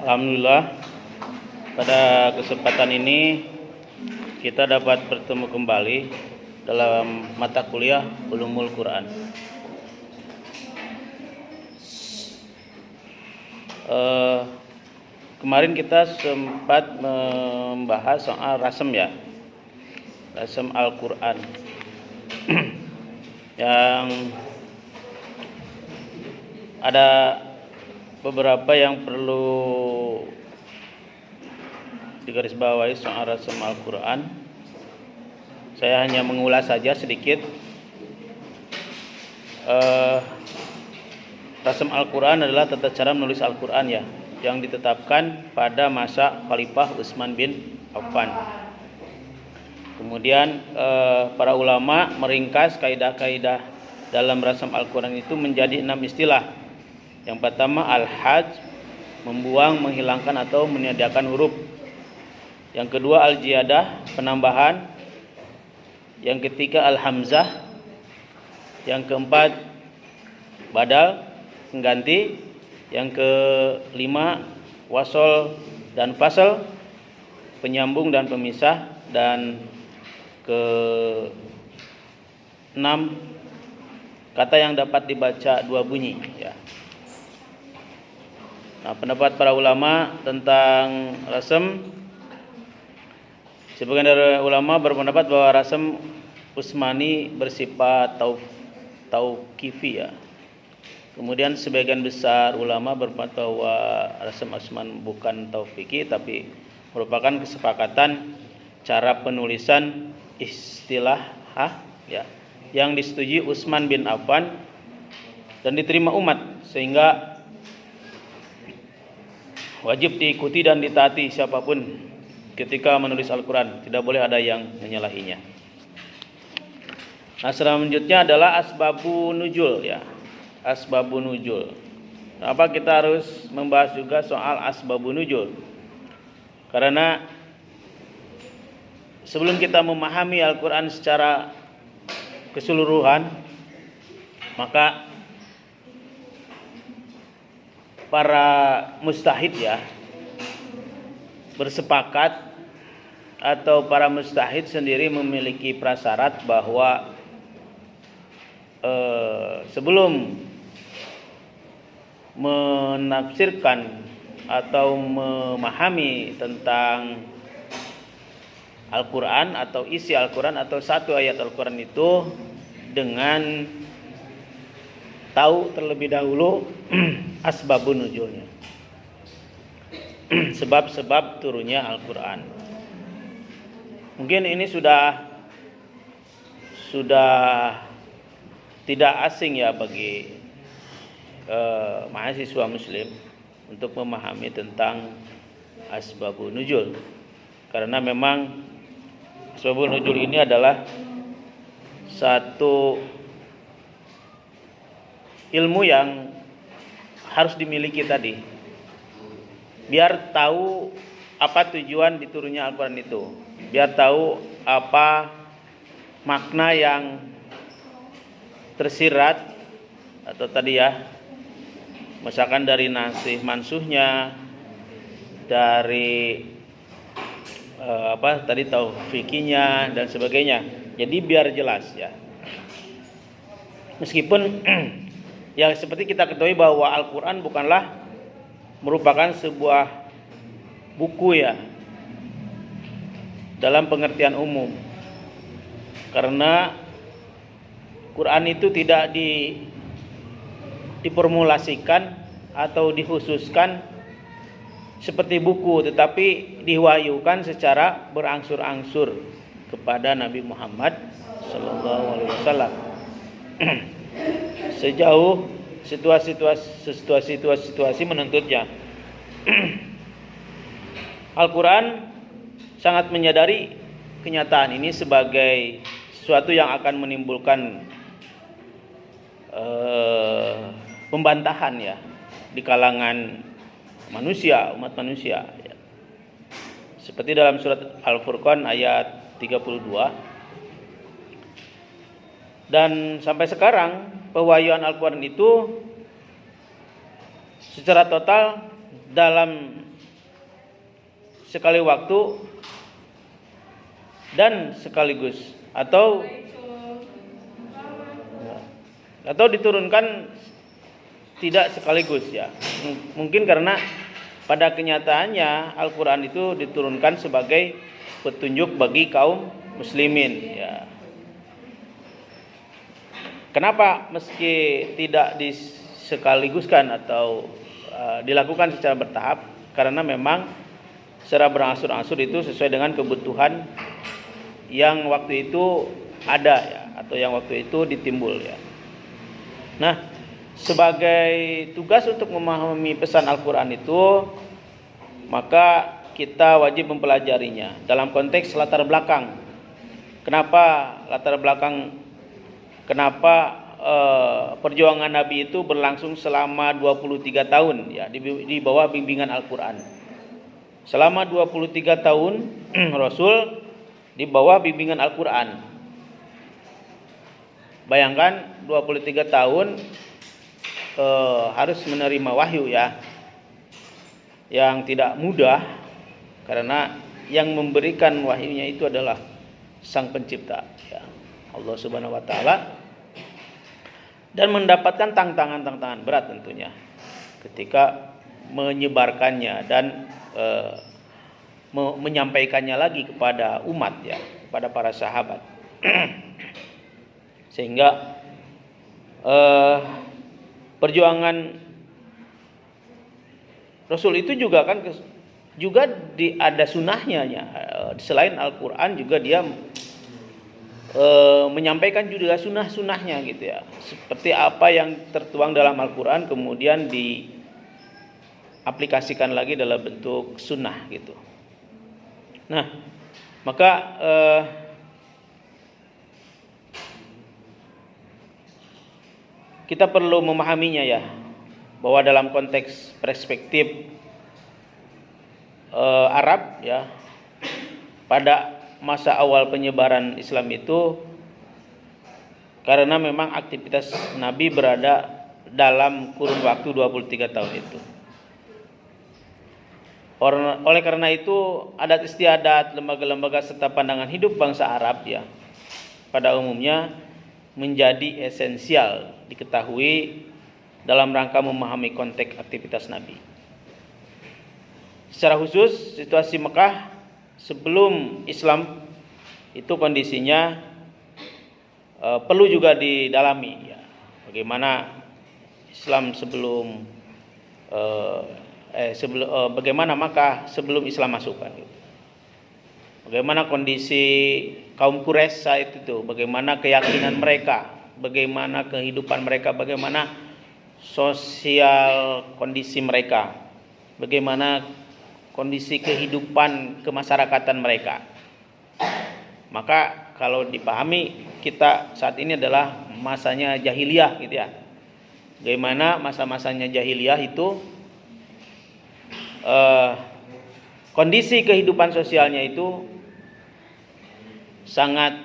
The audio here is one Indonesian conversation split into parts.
Alhamdulillah, pada kesempatan ini kita dapat bertemu kembali dalam mata kuliah Ulumul Quran. Kemarin kita sempat membahas soal rasem ya, rasem Al-Quran yang ada beberapa yang perlu digarisbawahi soal rasem Al-Quran. Saya hanya mengulas saja sedikit. Rasem Al-Quran adalah tata cara menulis Al-Quran ya, yang ditetapkan pada masa Khalifah Utsman bin Affan. Kemudian para ulama meringkas kaidah-kaidah dalam rasem Al-Quran itu menjadi 6 istilah. Yang pertama al-hajj, membuang, menghilangkan atau meniadakan huruf. Yang kedua al-ziyadah, penambahan. Yang ketiga al-hamzah. Yang keempat badal, pengganti. Yang kelima wasol dan fasal, penyambung dan pemisah. Dan keenam kata yang dapat dibaca dua bunyi ya. Nah, pendapat para ulama tentang rasem, sebagian dari ulama berpendapat bahwa rasem Utsmani bersifat tauqifi ya. Kemudian sebagian besar ulama berpendapat bahwa rasem Utsman bukan tauqiki tapi merupakan kesepakatan cara penulisan istilah ya, yang disetujui Utsman bin Affan dan diterima umat, sehingga wajib diikuti dan ditaati siapapun ketika menulis Al-Quran. Tidak boleh ada yang menyalahinya. Nah, selanjutnya adalah asbabun nuzul ya. Asbabun nuzul. Kenapa kita harus membahas juga soal asbabun nuzul? Karena sebelum kita memahami Al-Quran secara keseluruhan, maka para mustahid ya bersepakat, atau para mustahid sendiri memiliki prasyarat bahwa sebelum menafsirkan atau memahami tentang Al-Quran atau isi Al-Quran atau satu ayat Al-Quran itu dengan tahu terlebih dahulu asbabun nuzulnya, sebab-sebab turunnya Al-Quran. Mungkin ini sudah tidak asing ya bagi mahasiswa muslim untuk memahami tentang asbabun nuzul, karena memang asbabun nuzul ini adalah satu ilmu yang harus dimiliki tadi, biar tahu apa tujuan diturunnya Al-Quran itu, biar tahu apa makna yang tersirat atau tadi ya, misalkan dari nasih mansuhnya, dari tadi taufikinya dan sebagainya. Jadi biar jelas ya. Meskipun ya seperti kita ketahui bahwa Al-Quran bukanlah merupakan sebuah buku ya dalam pengertian umum, karena Quran itu tidak diformulasikan atau dikhususkan seperti buku, tetapi diwahyukan secara berangsur-angsur kepada Nabi Muhammad SAW sejauh situasi menuntutnya. Al-Quran sangat menyadari kenyataan ini sebagai sesuatu yang akan menimbulkan pembantahan ya di kalangan manusia, umat manusia ya. Seperti dalam surat Al-Furqan ayat 32. Dan sampai sekarang pewahyuan Al-Quran itu secara total dalam sekali waktu dan sekaligus, atau diturunkan tidak sekaligus ya. Mungkin karena pada kenyataannya Al-Quran itu diturunkan sebagai petunjuk bagi kaum muslimin ya. Kenapa meski tidak disekaliguskan atau dilakukan secara bertahap? Karena memang secara berangsur-angsur itu sesuai dengan kebutuhan yang waktu itu ada ya, atau yang waktu itu ditimbul ya. Nah, sebagai tugas untuk memahami pesan Al-Quran itu, maka kita wajib mempelajarinya dalam konteks latar belakang. Kenapa latar belakang? Kenapa perjuangan Nabi itu berlangsung selama 23 tahun ya di bawah bimbingan Al-Quran. Selama 23 tahun Rasul di bawah bimbingan Al-Quran. Bayangkan 23 tahun harus menerima wahyu ya, yang tidak mudah, karena yang memberikan wahyunya itu adalah Sang Pencipta ya, Allah Subhanahu wa taala, dan mendapatkan tantangan berat tentunya ketika menyebarkannya dan menyampaikannya lagi kepada umat ya, kepada para sahabat. Sehingga perjuangan Rasul itu juga kan ada sunnahnya ya. Selain Al-Quran juga dia menyampaikan juga sunnah-sunnahnya gitu ya. Seperti apa yang tertuang dalam Al-Quran kemudian diaplikasikan lagi dalam bentuk sunnah gitu. Nah, maka kita perlu memahaminya ya, bahwa dalam konteks perspektif Arab ya, pada masa awal penyebaran Islam itu, karena memang aktivitas Nabi berada dalam kurun waktu 23 tahun itu. Oleh karena itu, adat istiadat, lembaga-lembaga serta pandangan hidup bangsa Arab ya, pada umumnya menjadi esensial diketahui dalam rangka memahami konteks aktivitas Nabi. Secara khusus, situasi Mekah sebelum Islam itu kondisinya perlu juga didalami ya. Bagaimana Islam bagaimana Makkah sebelum Islam masuk kan gitu. Bagaimana kondisi kaum Quraisy saat itu, bagaimana keyakinan mereka, bagaimana kehidupan mereka, bagaimana sosial kondisi mereka, bagaimana kondisi kehidupan kemasyarakatan mereka. Maka kalau dipahami, kita saat ini adalah masanya jahiliyah gitu ya. Bagaimana masa-masanya jahiliyah itu kondisi kehidupan sosialnya itu sangat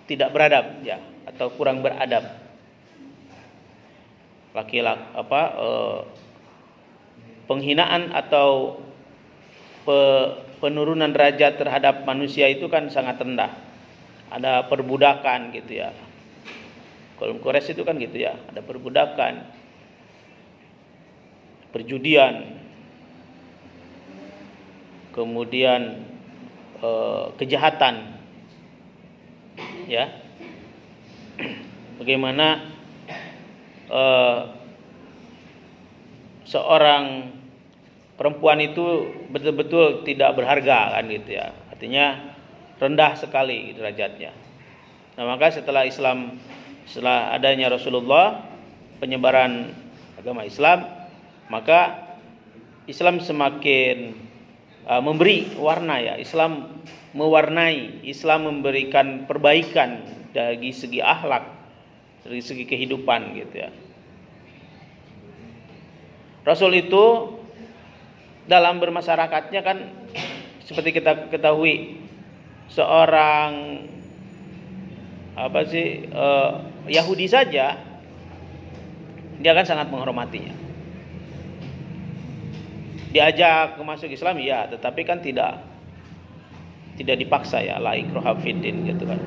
tidak beradab ya, atau kurang beradab. Penghinaan atau penurunan derajat terhadap manusia itu kan sangat rendah. Ada perbudakan gitu ya. Kaum Quraisy itu kan gitu ya, ada perbudakan, perjudian, kemudian kejahatan ya. Bagaimana seorang perempuan itu betul-betul tidak berharga kan gitu ya. Artinya rendah sekali derajatnya. Nah, maka setelah adanya Rasulullah, penyebaran agama Islam, maka Islam semakin memberi warna ya. Islam mewarnai, Islam memberikan perbaikan dari segi akhlak, dari segi kehidupan gitu ya. Rasul itu dalam bermasyarakatnya kan seperti kita ketahui, seorang Yahudi saja dia kan sangat menghormatinya. Diajak masuk Islam ya, tetapi kan tidak tidak dipaksa ya, la ikraha fiddin gitu kan.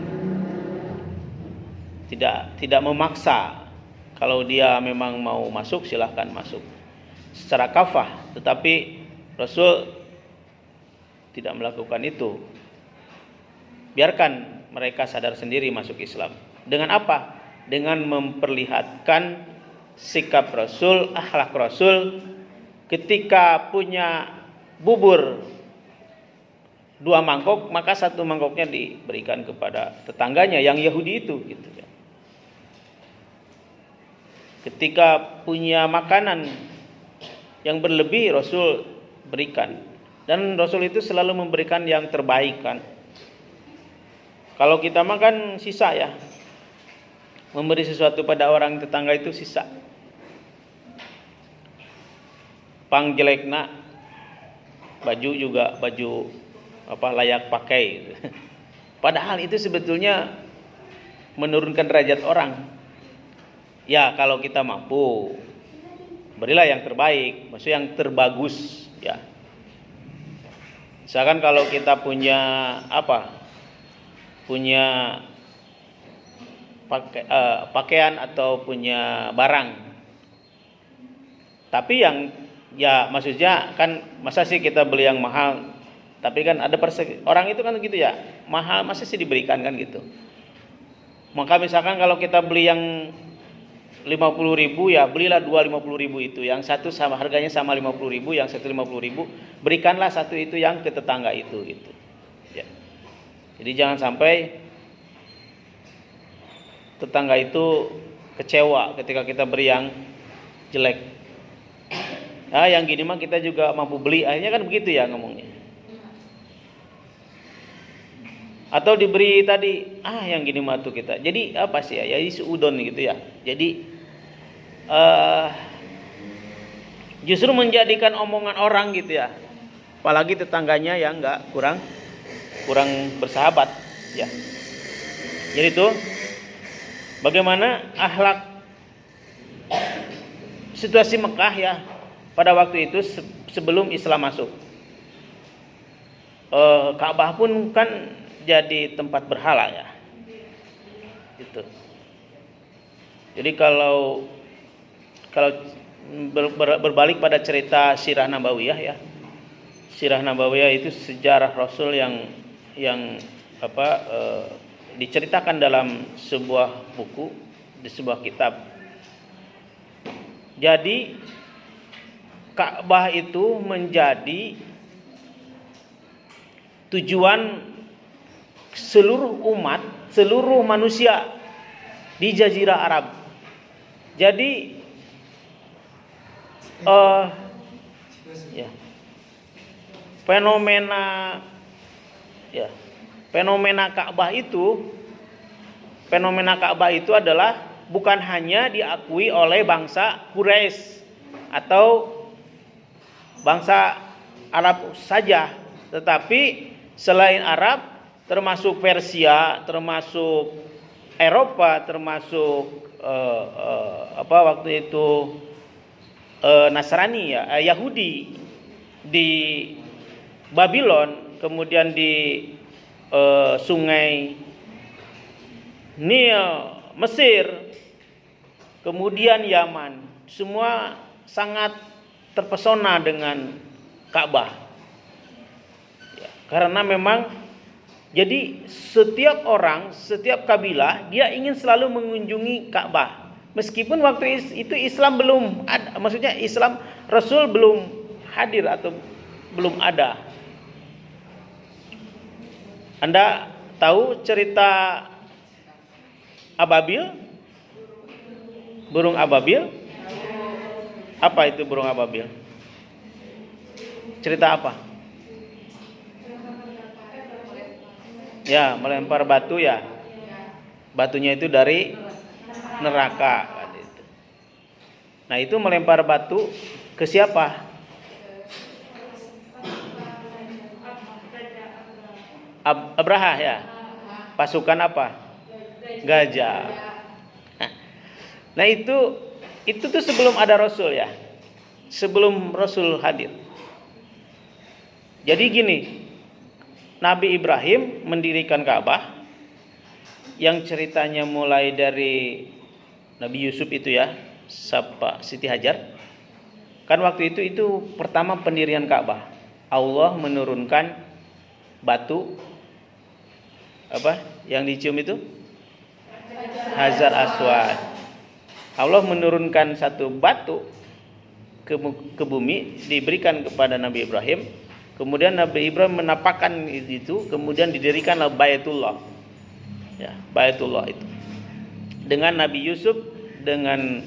Tidak memaksa. Kalau dia memang mau masuk silahkan masuk secara kafah, tetapi Rasul tidak melakukan itu. Biarkan mereka sadar sendiri masuk Islam. Dengan apa? Dengan memperlihatkan sikap Rasul, akhlak Rasul ketika punya bubur 2 mangkok, maka 1 mangkoknya diberikan kepada tetangganya yang Yahudi itu gitu ya. Ketika punya makanan yang berlebih, Rasul berikan. Dan Rasul itu selalu memberikan yang terbaik kan. Kalau kita makan sisa ya, memberi sesuatu pada orang tetangga itu sisa. Pangjelekna, baju juga baju layak pakai. Padahal itu sebetulnya menurunkan derajat orang. Ya kalau kita mampu, berilah yang terbaik, maksudnya yang terbagus ya. Misalkan kalau kita punya pakaian atau punya barang, tapi yang ya maksudnya kan masa sih kita beli yang mahal, tapi kan ada orang itu kan gitu ya, mahal masa sih diberikan kan gitu. Maka misalkan kalau kita beli yang 50.000 ya belilah 2 50.000 itu, yang satu sama harganya sama 50.000, yang satu 50.000, berikanlah satu itu yang ke tetangga itu gitu ya. Jadi jangan sampai tetangga itu kecewa ketika kita beri yang jelek. Yang gini mah kita juga mampu beli, akhirnya kan begitu ya ngomongnya. Atau diberi tadi, yang gini mah tuh kita. Jadi apa sih ya? Ya suudon gitu ya. Jadi justru menjadikan omongan orang gitu ya. Apalagi tetangganya yang enggak kurang bersahabat ya. Jadi itu bagaimana akhlak situasi Mekah ya pada waktu itu sebelum Islam masuk. Ka'bah pun kan jadi tempat berhala ya. Gitu. Jadi kalau berbalik pada cerita Sirah Nabawiyah ya. Sirah Nabawiyah itu sejarah Rasul yang diceritakan dalam sebuah buku, di sebuah kitab. Jadi Ka'bah itu menjadi tujuan seluruh umat, seluruh manusia di Jazirah Arab. Jadi fenomena Ka'bah itu adalah bukan hanya diakui oleh bangsa Quraisy atau bangsa Arab saja, tetapi selain Arab, termasuk Persia, termasuk Eropa, termasuk waktu itu Nasrani ya, Yahudi di Babylon, kemudian di Sungai Nil, Mesir, kemudian Yaman, semua sangat terpesona dengan Ka'bah. Ya, karena memang jadi setiap orang, setiap kabilah dia ingin selalu mengunjungi Ka'bah. Meskipun waktu itu Islam belum ada, maksudnya Islam Rasul belum hadir atau belum ada. Anda tahu cerita ababil? Burung ababil? Apa itu burung ababil? Cerita apa? Ya, melempar batu ya. Batunya itu dari neraka. Nah, itu melempar batu ke siapa? Abraha ya. Pasukan apa? Gajah. Nah, itu tuh sebelum ada Rasul ya. Sebelum Rasul hadir. Jadi gini, Nabi Ibrahim mendirikan Ka'bah yang ceritanya mulai dari Nabi Yusuf itu ya, Siti Hajar. Kan waktu itu pertama pendirian Ka'bah. Allah menurunkan batu apa yang dicium itu? Hajar Aswad. Allah menurunkan satu batu ke bumi, diberikan kepada Nabi Ibrahim. Kemudian Nabi Ibrahim menapakkan itu, kemudian didirikanlah Baitullah. Ya, Baitullah itu. Dengan Nabi Yusuf, dengan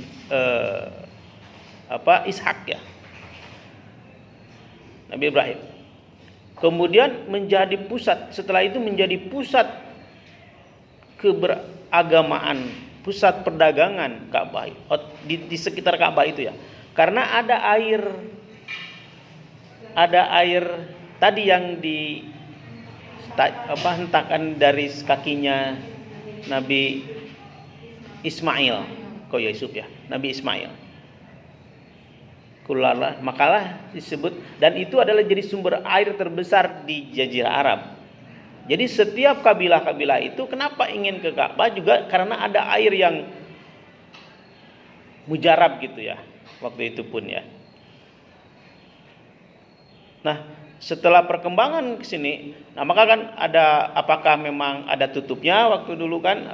Ishak ya. Nabi Ibrahim. Kemudian menjadi pusat, setelah itu menjadi pusat keberagamaan, pusat perdagangan Ka'bah di sekitar Ka'bah itu ya. Karena ada air tadi yang hentakan dari kakinya Nabi Ismail, Yusuf ya, Nabi Ismail. Kulala, makalah disebut, dan itu adalah jadi sumber air terbesar di Jazirah Arab. Jadi setiap kabilah-kabilah itu kenapa ingin ke Ka'bah juga karena ada air yang mujarab gitu ya, waktu itu pun ya. Nah, setelah perkembangan ke sini, nah maka kan ada, apakah memang ada tutupnya waktu dulu kan,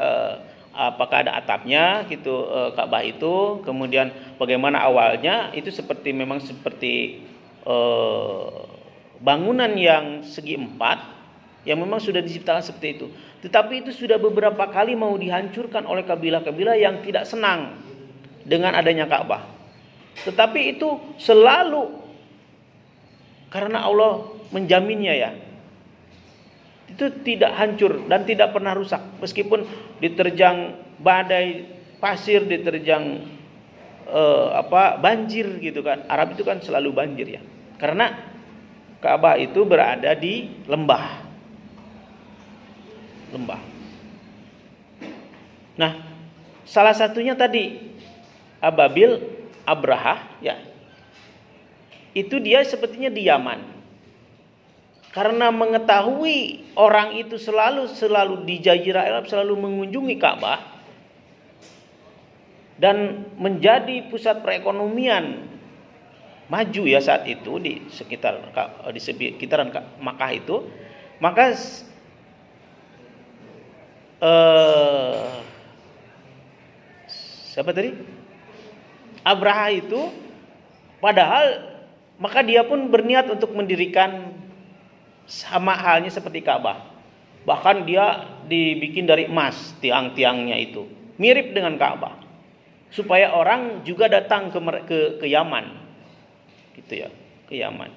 apakah ada atapnya gitu Ka'bah itu, kemudian bagaimana awalnya itu memang seperti bangunan yang segi empat yang memang sudah diciptakan seperti itu. Tetapi itu sudah beberapa kali mau dihancurkan oleh kabilah-kabilah yang tidak senang dengan adanya Ka'bah. Tetapi itu selalu karena Allah menjaminnya ya. Itu tidak hancur dan tidak pernah rusak meskipun diterjang badai pasir, diterjang banjir gitu kan. Arab itu kan selalu banjir ya. Karena Ka'bah itu berada di lembah. Nah, salah satunya tadi Ababil, Abraha ya. Itu dia sepertinya di Yaman. Karena mengetahui orang itu selalu di Jazirah Arab selalu mengunjungi Ka'bah dan menjadi pusat perekonomian maju ya saat itu di sekitaran Makkah itu, maka siapa tadi? Abraha itu padahal maka dia pun berniat untuk mendirikan sama halnya seperti Ka'bah. Bahkan dia dibikin dari emas tiang-tiangnya itu, mirip dengan Ka'bah. Supaya orang juga datang ke Yaman. Gitu ya, ke Yaman.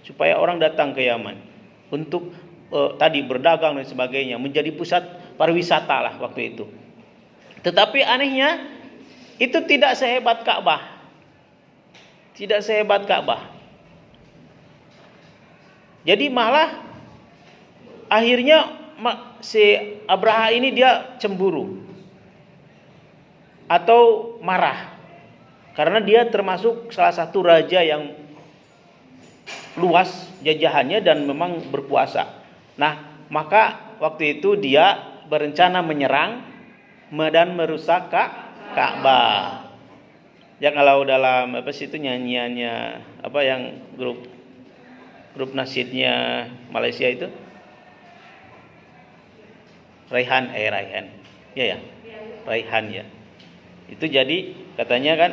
Supaya orang datang ke Yaman untuk tadi berdagang dan sebagainya, menjadi pusat pariwisata lah waktu itu. Tetapi anehnya itu tidak sehebat Ka'bah. Tidak sehebat Ka'bah. Jadi malah akhirnya si Abraha ini dia cemburu atau marah karena dia termasuk salah satu raja yang luas jajahannya dan memang berkuasa. Nah, maka waktu itu dia berencana menyerang dan merusak Ka'bah. Ya kalau dalam itu nyanyiannya yang grup nasyidnya Malaysia itu Raihan ya Raihan ya. Itu jadi katanya kan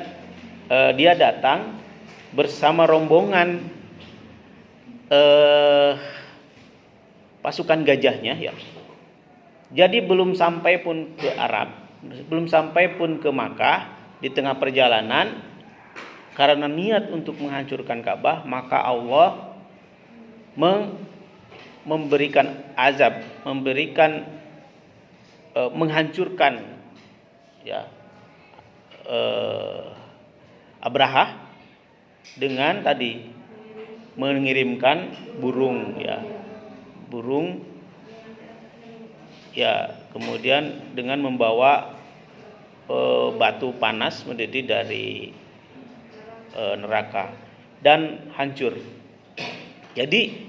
dia datang bersama rombongan pasukan gajahnya ya. Jadi belum sampai pun ke Arab, belum sampai pun ke Makkah, di tengah perjalanan karena niat untuk menghancurkan Ka'bah, maka Allah memberikan azab, menghancurkan ya Abraha dengan tadi mengirimkan burung ya, kemudian dengan membawa batu panas mendidih dari neraka dan hancur. Jadi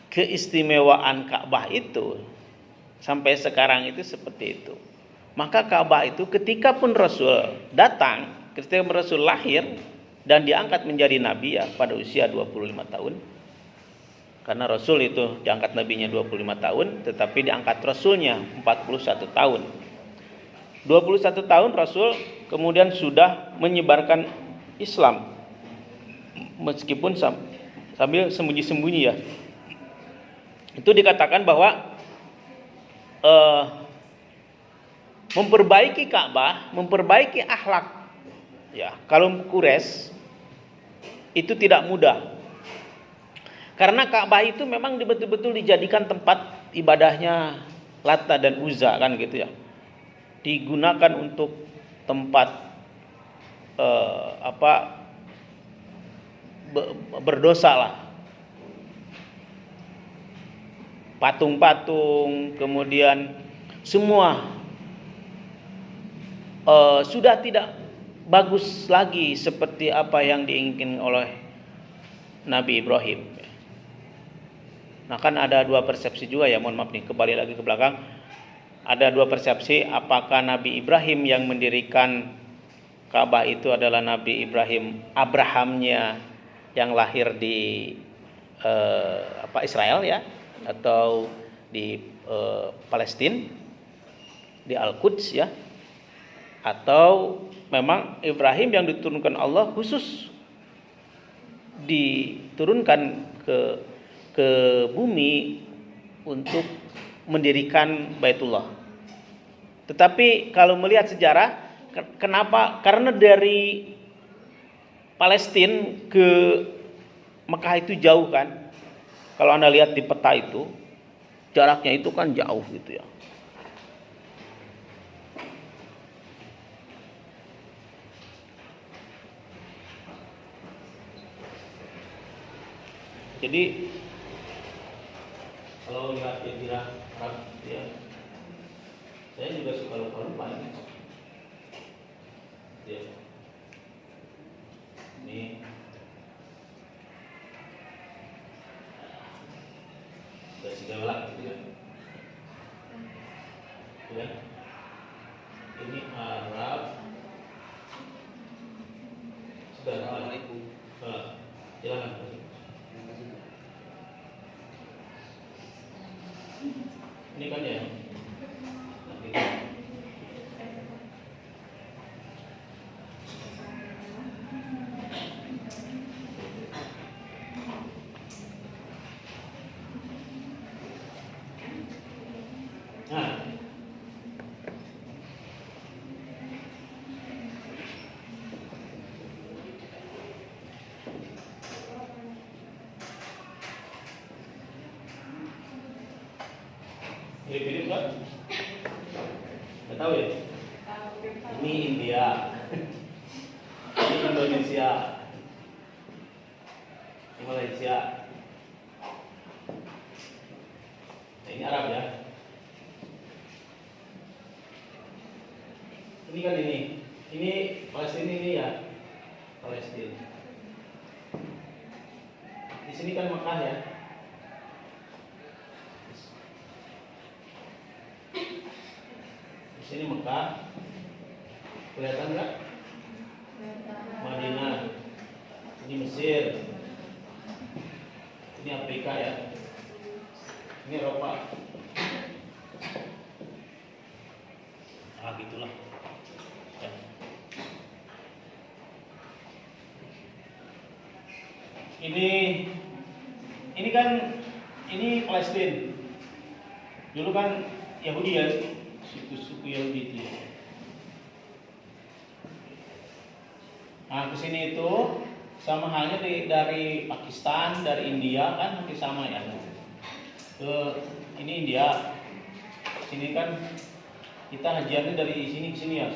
keistimewaan Ka'bah itu sampai sekarang itu seperti itu. Maka Ka'bah itu ketika pun Rasul datang, ketika Rasul lahir dan diangkat menjadi nabi ya pada usia 25 tahun. Karena Rasul itu diangkat nabinya 25 tahun, tetapi diangkat Rasulnya 41 tahun. 21 tahun Rasul kemudian sudah menyebarkan Islam. Meskipun sambil sembunyi-sembunyi ya. Itu dikatakan bahwa memperbaiki Ka'bah, memperbaiki akhlak ya, kaum Quraisy itu tidak mudah. Karena Ka'bah itu memang betul-betul dijadikan tempat ibadahnya Lata dan Uzza kan gitu ya. Digunakan untuk tempat berdosa lah. Patung-patung, kemudian semua sudah tidak bagus lagi seperti apa yang diinginkan oleh Nabi Ibrahim. Nah kan ada dua persepsi juga ya, mohon maaf nih kembali lagi ke belakang. Ada dua persepsi, apakah Nabi Ibrahim yang mendirikan Ka'bah itu adalah Nabi Ibrahim Abrahamnya yang lahir di Israel ya, atau di Palestina, di Al-Quds ya, atau memang Ibrahim yang diturunkan Allah khusus diturunkan ke bumi untuk mendirikan Baitullah. Tetapi kalau melihat sejarah, kenapa? Karena dari Palestina ke Mekah itu jauh kan. Kalau Anda lihat di peta itu, jaraknya itu kan jauh gitu ya. Jadi kalau lihat Jazirah Arab ya, saya juga suka lupa ini. Ya. Ini sudah segala gitu ya. Ya. Ini Arab. Sudah. Assalamualaikum. Silakan. Ini kan ya. Nah. Mirip-mirip kan? Nggak tahu ya? Ini India, ini Indonesia, ini Malaysia, nah, ini Arab ya. Ini kan ini Palestina ini ya, Palestina. Di sini kan Mekah ya. Di sini Mekah, kelihatan nggak? Madinah, ini Mesir, ini Afrika ya, ini Eropa. Gitulah. Ya. Ini kan ini Palestina. Dulu kan Yahudi ya. Suku Yahudi itu. Nah kesini itu sama halnya dari Pakistan, dari India kan hampir sama ya. Ini India, sini kan kita hajiannya dari sini ke sini ya,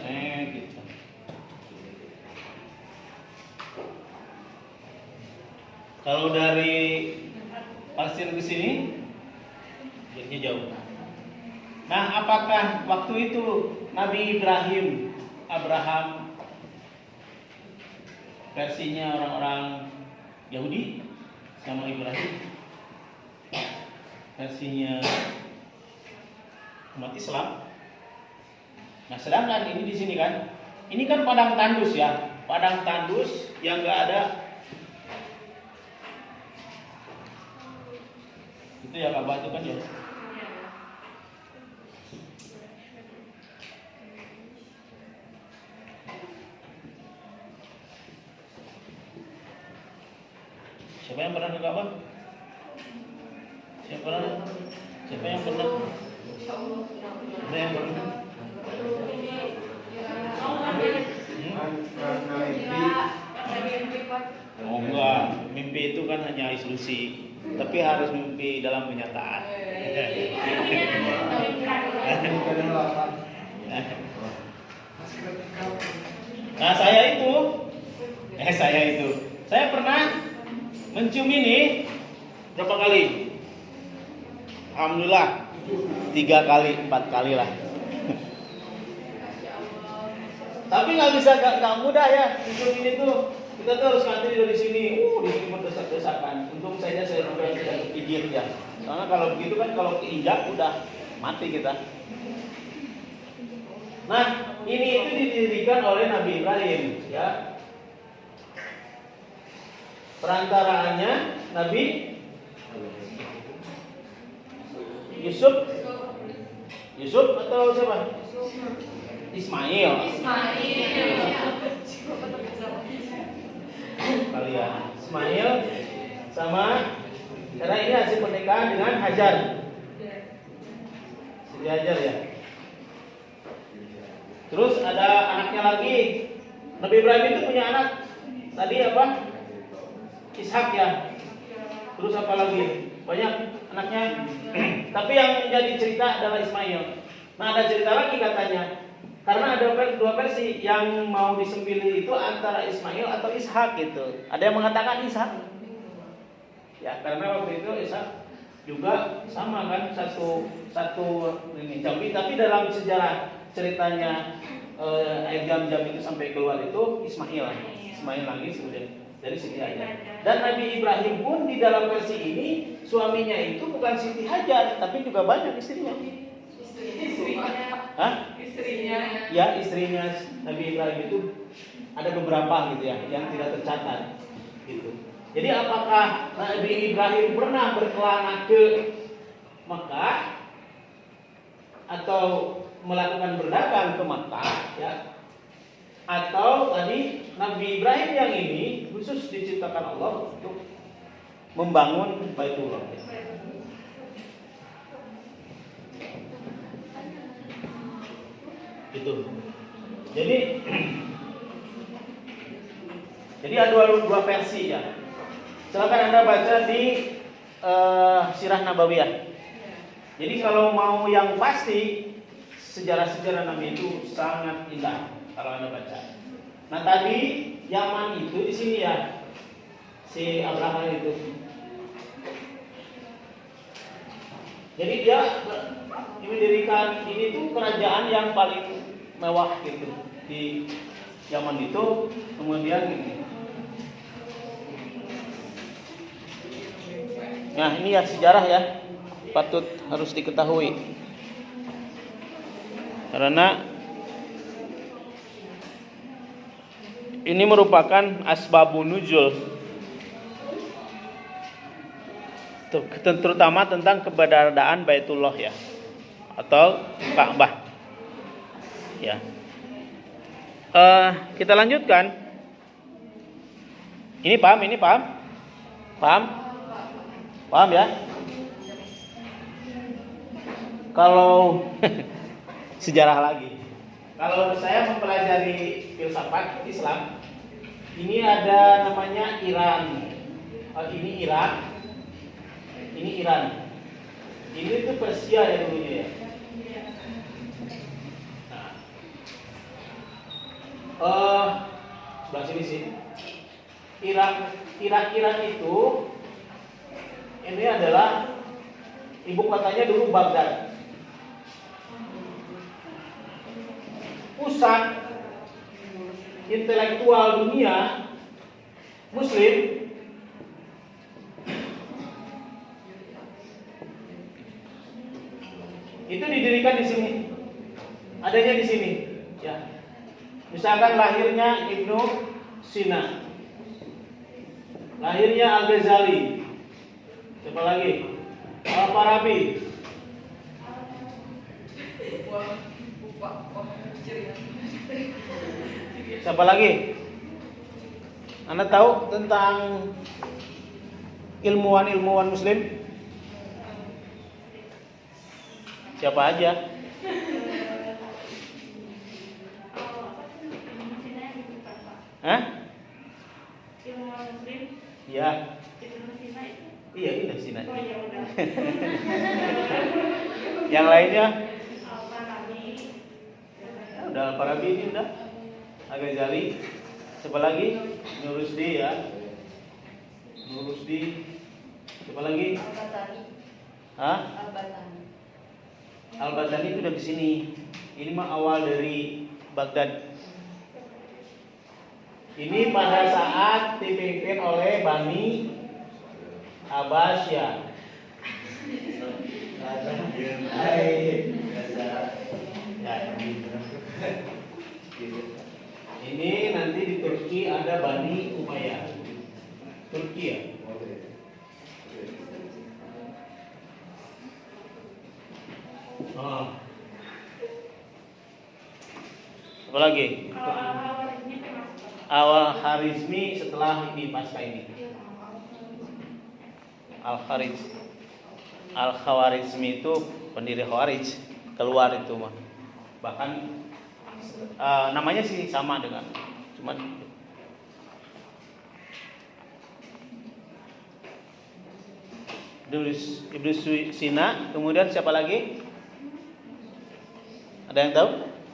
gitu. Kalau dari Palestina ke sini, jadinya jauh. Nah, apakah waktu itu Nabi Abraham versinya orang-orang Yahudi sama Ibrahim? versinya umat Islam. Nah, sedangkan ini di sini kan, ini kan padang tandus ya, padang tandus yang nggak ada. Itu ya Ka'bah itu kan ya. Siapa yang pernah ke Ka'bah? Siapa yang pernah? Ada yang pernah? Oh enggak, mimpi itu kan hanya ilusi, tapi harus mimpi dalam kenyataan. Nah saya itu pernah mencium ini berapa kali? Alhamdulillah 3 kali 4 kali lah. Tapi nggak mudah ya mencium ini tuh. Kita tuh harus ngantri dari sini. Di sini berdesak-desakan. Untung saja saya tidak kejir ya. Soalnya kalau begitu kan kalau keinjak udah mati kita. Nah, ini itu didirikan oleh Nabi Ibrahim ya. Perantaraannya Nabi Yusuf atau siapa? Ismail. Kalian Ismail sama, karena ini hasil pernikahan dengan Hajar. Siti Hajar ya. Terus ada anaknya lagi. Nabi Ibrahim itu punya anak tadi apa? Ishak ya. Terus apa lagi? Banyak anaknya. Tapi yang menjadi cerita adalah Ismail. Nah, ada cerita lagi katanya. Karena ada dua versi yang mau disembelih itu antara Ismail atau Ishak gitu. Ada yang mengatakan Ishak. Ya, karena waktu itu Ishak juga sama kan satu ini. Tapi dalam sejarah ceritanya jam-jam itu sampai keluar itu Ismail lagi kemudian dari Siti Hajar. Dan Nabi Ibrahim pun di dalam versi ini suaminya itu bukan Siti Hajar, tapi juga banyak istrinya. Istrinya Nabi Ibrahim itu ada beberapa gitu ya yang tidak tercatat gitu. Jadi apakah Nabi Ibrahim pernah berkelana ke Makkah atau melakukan berdagang ke Makkah ya? Atau tadi Nabi Ibrahim yang ini khusus diciptakan Allah untuk membangun Baitullah. Gitu. Jadi ada dua versi ya. Silakan Anda baca di Sirah Nabawiyah. Jadi kalau mau yang pasti sejarah-sejarah Nabi itu sangat indah kalau Anda baca. Nah tadi Yaman itu di sini ya, si Abraham itu. Jadi dia mendirikan ini tuh kerajaan yang paling mewah gitu di Yaman itu. Kemudian ini. Nah ini ya sejarah ya, patut harus diketahui. Karena ini merupakan asbabun nuzul, terutama tentang keberadaan Baitullah ya, atau Ka'bah. Ya. Kita lanjutkan. Ini paham ya? Kalau sejarah lagi. Kalau saya mempelajari filsafat Islam, ini ada namanya Iran. Ini Irak. Ini Iran. Ini tuh Persia ya dulunya ya. Sebelah sini sih. Iran itu ini adalah ibu kotanya dulu Baghdad. Pusat intelektual dunia Muslim itu didirikan di sini. Adanya di sini. Ya. Misalkan lahirnya Ibnu Sina, lahirnya Al-Ghazali, siapa lagi? Al-Farabi. Siapa lagi? Anda tahu tentang ilmuwan Muslim? Siapa aja? Hah? Ilmuwan Muslim? Iya. Ibnu Sina itu? Iya, Ibnu Sina. Oh iya udah. Yang lainnya? Al-Farabi. Udah Al-Farabi ini udah. Al-Ghazali. Siapa lagi? Nur Rusdi ya. Nur Rusdi. Siapa lagi? Al-Batani. Hah? Al-Batani. Al-Batani itu udah di sini. Ini mah awal dari Baghdad. Ini pada saat dipimpin oleh Bani Abbasiyah. Ini nanti di Turki ada Bani Umayyah. Turki ya. Oh. Apa lagi? Al-Khawarizmi setelah ini pasca ini. Al-Khawarizmi itu pendiri Khawarij, keluar itu mah. Bahkan namanya sih sama dengan, cuman Ibnu Sina, kemudian siapa lagi? Ada yang tahu?